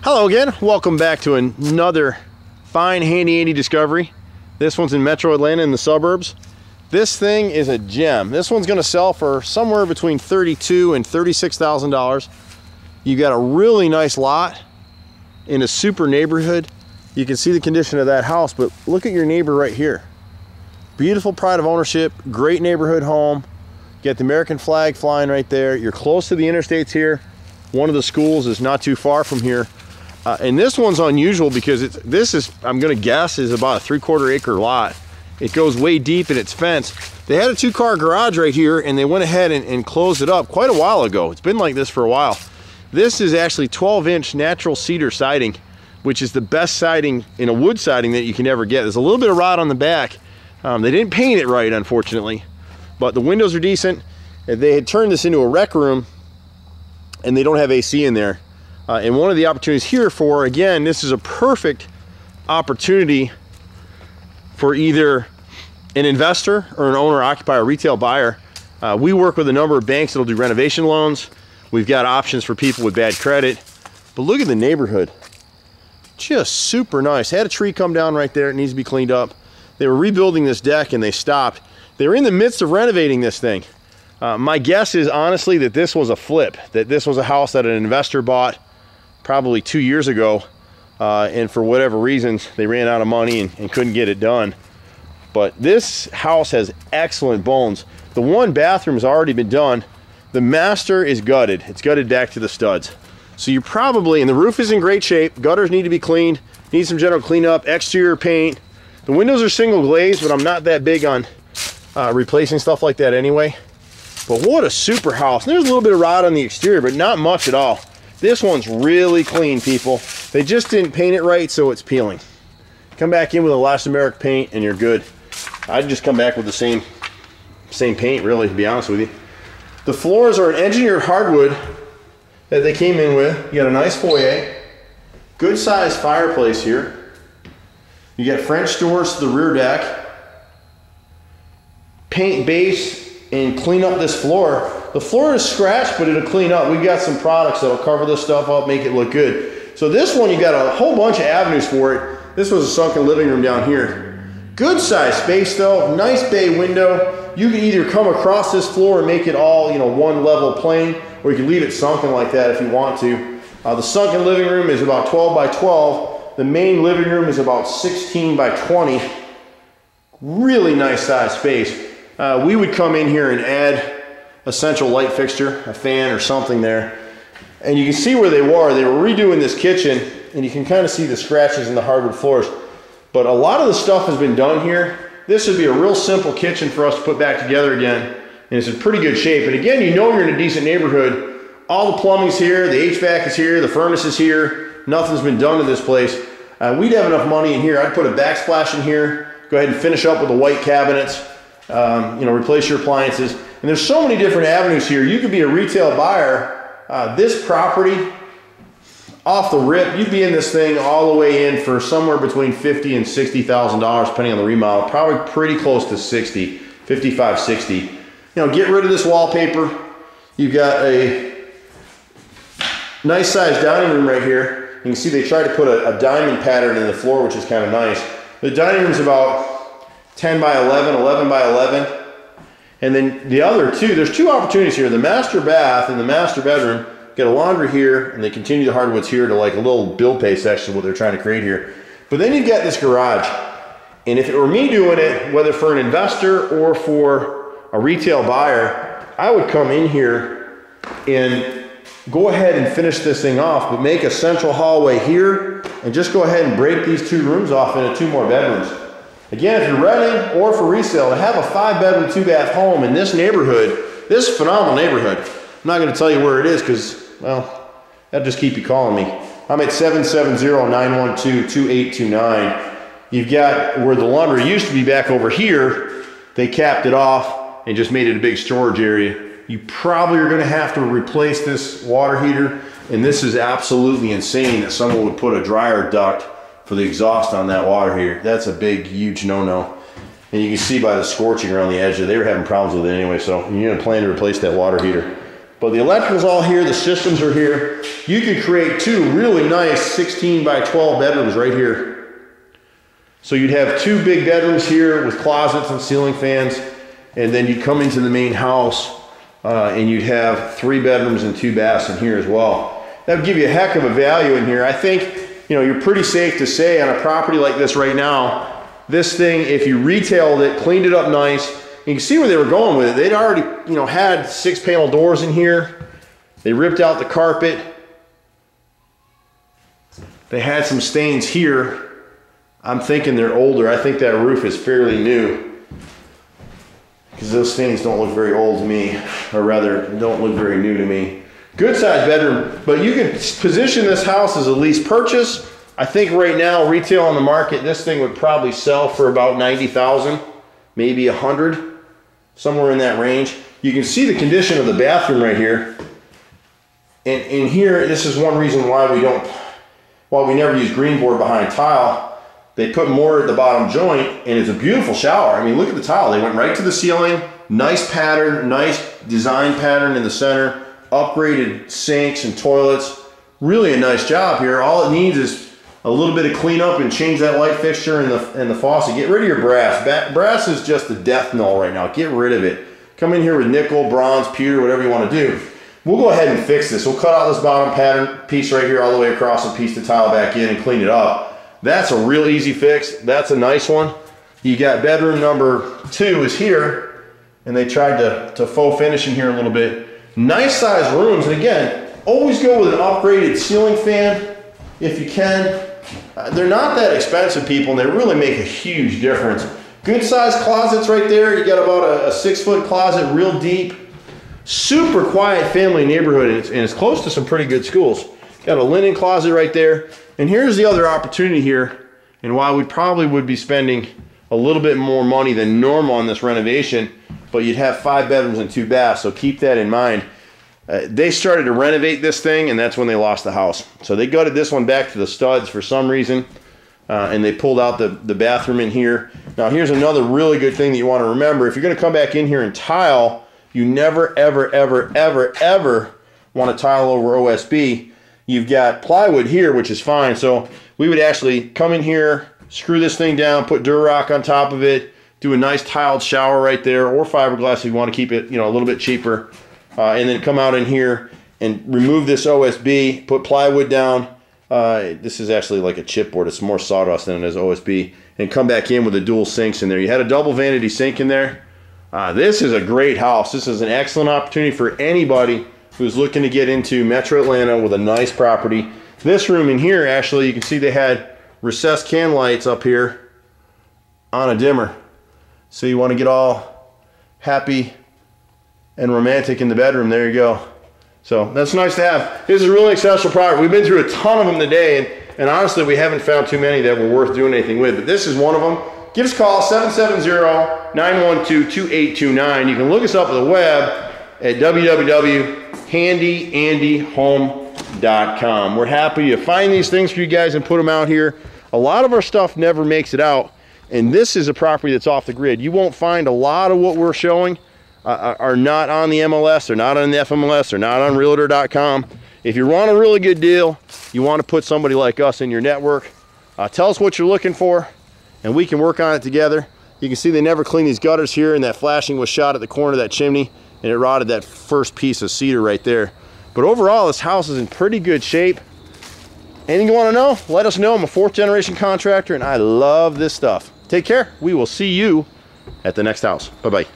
Hello again, welcome back to another fine handy Andy discovery. This one's in Metro Atlanta in the suburbs. This thing is a gem. This one's gonna sell for somewhere between $32,000 and $36,000. You got a really nice lot in a super neighborhood. You can see the condition of that house, but look at your neighbor right here. Beautiful pride of ownership, great neighborhood home. You got the American flag flying right there. You're close to the interstates here. One of the schools is not too far from here. And this one's unusual because this is, I'm gonna guess, is about a 3/4 acre lot. It goes way deep in its fence. They had a 2-car garage right here and they went ahead and closed it up quite a while ago. It's been like this for a while. This is actually 12-inch natural cedar siding, which is the best siding in a wood siding that you can ever get. There's a little bit of rot on the back. They didn't paint it right, unfortunately, but the windows are decent. They had turned this into a rec room and they don't have AC in there. And one of the opportunities here for, again, this is a perfect opportunity for either an investor or an owner occupier, retail buyer. We work with a number of banks that'll do renovation loans. We've got options for people with bad credit. But look at the neighborhood. Just super nice. Had a tree come down right there. It needs to be cleaned up. They were rebuilding this deck and they stopped. They were in the midst of renovating this thing. My guess is honestly that this was a flip, that this was a house that an investor bought probably 2 years ago, and for whatever reasons they ran out of money and couldn't get it done. But this house has excellent bones. The one bathroom has already been done. The master is gutted. It's gutted back to the studs. So you probably, and the roof is in great shape, gutters need to be cleaned, need some general cleanup, exterior paint. The windows are single glazed, but I'm not that big on replacing stuff like that anyway. But what a super house. And there's a little bit of rot on the exterior, but not much at all. This one's really clean, people. They just didn't paint it right, so it's peeling. Come back in with elastomeric paint and you're good. I'd just come back with the same paint, really, to be honest with you. The floors are an engineered hardwood that they came in with. You got a nice foyer, good sized fireplace here. You got French doors to the rear deck. Paint base and clean up this floor. The floor is scratched, but it'll clean up. We've got some products that'll cover this stuff up, make it look good. So this one, you got a whole bunch of avenues for it. This was a sunken living room down here. Good size space though, nice bay window. You can either come across this floor and make it all, you know, one level plane, or you can leave it sunken like that if you want to. The sunken living room is about 12 by 12. The main living room is about 16 by 20. Really nice size space. We would come in here and add a central light fixture, a fan or something there. And you can see where they were. They were redoing this kitchen and you can kind of see the scratches in the hardwood floors. But a lot of the stuff has been done here. This would be a real simple kitchen for us to put back together again. And it's in pretty good shape. And again, you know you're in a decent neighborhood. All the plumbing's here, the HVAC is here, the furnace is here. Nothing's been done to this place. We'd have enough money in here. I'd put a backsplash in here. Go ahead and finish up with the white cabinets. You know, replace your appliances. And there's so many different avenues here. You could be a retail buyer. This property, off the rip, you'd be in this thing all the way in for somewhere between $50,000 and $60,000, depending on the remodel. Probably pretty close to 60, 55, 60. You know, get rid of this wallpaper. You've got a nice sized dining room right here. You can see they tried to put a diamond pattern in the floor, which is kind of nice. The dining room is about 10 by 11, 11 by 11. And then the other two, there's two opportunities here. The master bath and the master bedroom, get a laundry here, and they continue the hardwoods here to like a little bill pay section, what they're trying to create here. But then you've got this garage. And if it were me doing it, whether for an investor or for a retail buyer, I would come in here and go ahead and finish this thing off, but make a central hallway here and just go ahead and break these two rooms off into 2 more bedrooms. Again, if you're renting or for resale, to have a 5-bedroom, 2-bath home in this neighborhood, this is a phenomenal neighborhood. I'm not going to tell you where it is because, well, that'll just keep you calling me. I'm at 770-912-2829. You've got where the laundry used to be back over here. They capped it off and just made it a big storage area. You probably are going to have to replace this water heater, and this is absolutely insane that someone would put a dryer duct for the exhaust on that water heater. That's a big, huge no-no. And you can see by the scorching around the edge that they were having problems with it anyway, so you're gonna plan to replace that water heater. But the electrical's all here, the systems are here. you could create two really nice 16 by 12 bedrooms right here. So you'd have two big bedrooms here with closets and ceiling fans, and then you'd come into the main house and you'd have 3 bedrooms and 2 baths in here as well. That would give you a heck of a value in here. I think, you know, you're pretty safe to say on a property like this right now, this thing, if you retailed it, cleaned it up nice, you can see where they were going with it. They'd already, you know, had 6-panel doors in here. They ripped out the carpet. They had some stains here. I'm thinking they're older. I think that roof is fairly new, because those stains don't look very old to me, or rather, don't look very new to me. Good sized bedroom, but you can position this house as a lease purchase. I think right now, retail on the market, this thing would probably sell for about $90,000, maybe 100, somewhere in that range. You can see the condition of the bathroom right here. And in here, this is one reason why we never use green board behind tile. They put more at the bottom joint, and it's a beautiful shower. I mean, look at the tile. They went right to the ceiling. Nice pattern, nice design pattern in the center. Upgraded sinks and toilets. Really a nice job here. All it needs is a little bit of cleanup and change that light fixture and the faucet. Get rid of your brass. Brass is just the death knell right now. Get rid of it. Come in here with nickel, bronze, pewter, whatever you want to do. We'll go ahead and fix this. We'll cut out this bottom pattern piece right here all the way across and piece the tile back in and clean it up. That's a real easy fix. That's a nice one. You got bedroom number 2 is here, and they tried to faux finish in here a little bit. Nice sized rooms, and again, always go with an upgraded ceiling fan if you can. They're not that expensive, people, and they really make a huge difference. Good sized closets right there. You got about a 6-foot closet, real deep. Super quiet family neighborhood, and it's close to some pretty good schools. Got a linen closet right there. And here's the other opportunity here, and why we probably would be spending a little bit more money than normal on this renovation, but you'd have 5 bedrooms and 2 baths, so keep that in mind. They started to renovate this thing, and that's when they lost the house. So they gutted this one back to the studs for some reason, and they pulled out the bathroom in here. Now here's another really good thing that you want to remember. If you're going to come back in here and tile, you never, ever, ever, ever, ever want to tile over OSB. You've got plywood here, which is fine. So we would actually come in here, screw this thing down, put Durarock on top of it, do a nice tiled shower right there, or fiberglass if you want to keep it, you know, a little bit cheaper. And then come out in here and remove this OSB, put plywood down. This is actually like a chipboard. It's more sawdust than it is OSB. And come back in with the dual sinks in there. You had a double vanity sink in there. This is a great house. This is an excellent opportunity for anybody who's looking to get into Metro Atlanta with a nice property. This room in here, actually, you can see they had recessed can lights up here on a dimmer. So you want to get all happy and romantic in the bedroom. There you go. So that's nice to have. This is a really exceptional product. We've been through a ton of them today, and honestly, we haven't found too many that were worth doing anything with, but this is one of them. Give us a call, 770-912-2829. You can look us up on the web at www.handyandyhome.com. We're happy to find these things for you guys and put them out here. A lot of our stuff never makes it out, and this is a property that's off the grid. You won't find a lot of what we're showing are not on the MLS, they're not on the FMLS, they're not on Realtor.com. If you want a really good deal, you want to put somebody like us in your network, tell us what you're looking for, and we can work on it together. You can see they never cleaned these gutters here, and that flashing was shot at the corner of that chimney, and it rotted that first piece of cedar right there. But overall, this house is in pretty good shape. Anything you want to know, let us know. I'm a 4th generation contractor, and I love this stuff. Take care. We will see you at the next house. Bye-bye.